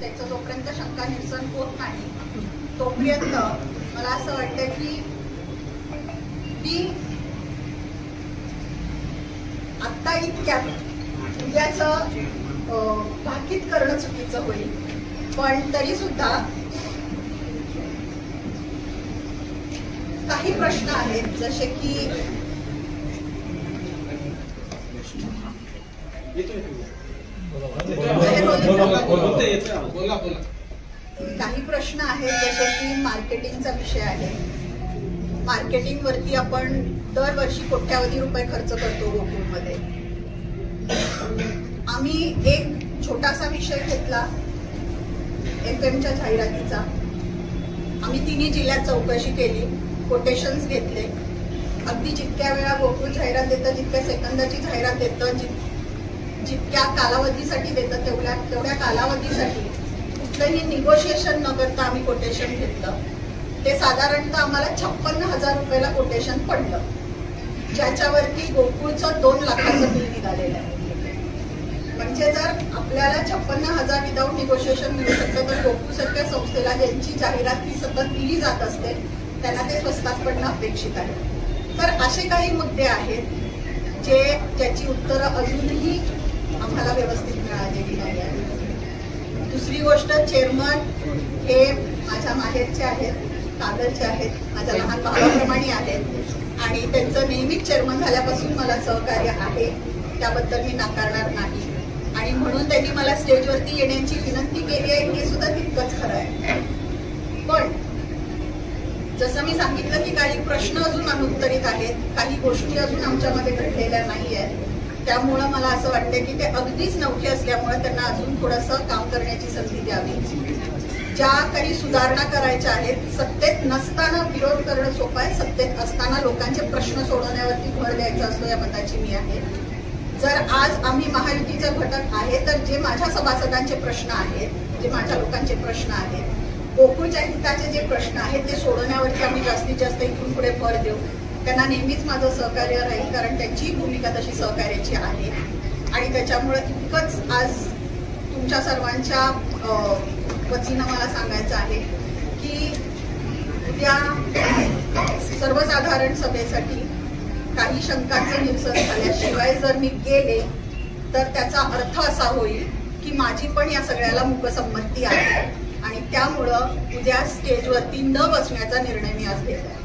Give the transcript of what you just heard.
त्याचं जोपर्यंत शंका निरसन होत नाही तोपर्यंत मला असं वाटतं की ती आत्ता इतक्यात उद्याचं भाकीत करणं चुकीचं होईल. पण तरी सुद्धा काही प्रश्न आहेत जसे की काही प्रश्न आहेत जसे की मार्केटिंगचा विषय आहे. मार्केटिंग वरती आपण दरवर्षी कोट्यावधी रुपये खर्च करतो गोकुळमध्ये. आम्ही एक छोटासा विषय घेतला FM च्या जाहिरातीचा. आम्ही तिन्ही जिल्ह्यात चौकशी केली, कोटेशन्स घेतले. अगदी जितक्या वेळा गोकुळ जाहिरात देतं, जितक्या सेकंदाची जाहिरात देतं, जितक्या कालावधीसाठी देतं तेवढ्या कालावधीसाठी कुठलंही निगोशिएशन न करता आम्ही कोटेशन घेतलं. ते साधारणतः आम्हाला 56,000 रुपयाला कोटेशन पडलं, ज्याच्यावरती गोकुळचं 2 लाखाचं बिल निघालेलं आहे. म्हणजे जर आपल्याला 56,000 विदाऊट निगोशिएशन मिळू शकतं तर गोकुळसारख्या संस्थेला ज्यांची जाहिरात ही सतत दिली जात असते त्यांना ते स्वस्तात पडणं अपेक्षित आहे. तर असे काही मुद्दे आहेत ज्याची उत्तरं अजूनही आम्हाला व्यवस्थित मिळालेली नाही आहेत. दुसरी गोष्ट, चेअरमन हे माझ्या माहेरचे आहेत, कागलचे आहेत, माझ्या लहान भावाप्रमाणे आहेत आणि त्यांचं नेहमीच चेअरमन झाल्यापासून मला सहकार्य आहे, त्याबद्दल मी नाकारणार नाही. आणि म्हणून त्यांनी मला स्टेजवरती येण्याची विनंती केली आहे हे सुद्धा तितकंच खरं आहे. पण जसं मी सांगितलं की काही प्रश्न अजून अनुत्तरित आहेत, काही गोष्टी अजून आमच्यामध्ये घडलेल्या नाही आहेत. त्यामुळं मला असं वाटतं की ते अगदीच नवखे असल्यामुळे त्यांना अजून थोडंसं काम करण्याची संधी द्यावी. ज्या काही सुधारणा करायच्या आहेत, सत्तेत नसताना विरोध करणं सोपं आहे, सत्तेत असताना लोकांचे प्रश्न सोडवण्यावरती भर द्यायचा असतो या मताची मी आहे. जर आज आम्ही महायुतीचा घटक आहे तर जे माझ्या सभासदांचे प्रश्न आहेत, जे माझ्या लोकांचे प्रश्न आहेत, गोकुळच्या हिताचे जे प्रश्न आहेत ते सोडवण्यावरती आम्ही जास्तीत जास्त इथून पुढे भर देऊ. त्यांना नेहमीच माझं सहकार्य राहील, कारण त्यांची भूमिका तशी सहकार्याची आहे. आणि त्याच्यामुळे इतकंच आज तुमच्या सर्वांच्या वतीनं मला सांगायचं आहे की उद्या सर्वसाधारण सभेसाठी काही शंकांचं निरसन झाल्याशिवाय जर मी गेले तर त्याचा अर्थ असा होईल की माझी पण या सगळ्याला मूकसंमती आहे आणि त्यामुळं उद्या स्टेजवरती न बसण्याचा निर्णय मी आज घेतला.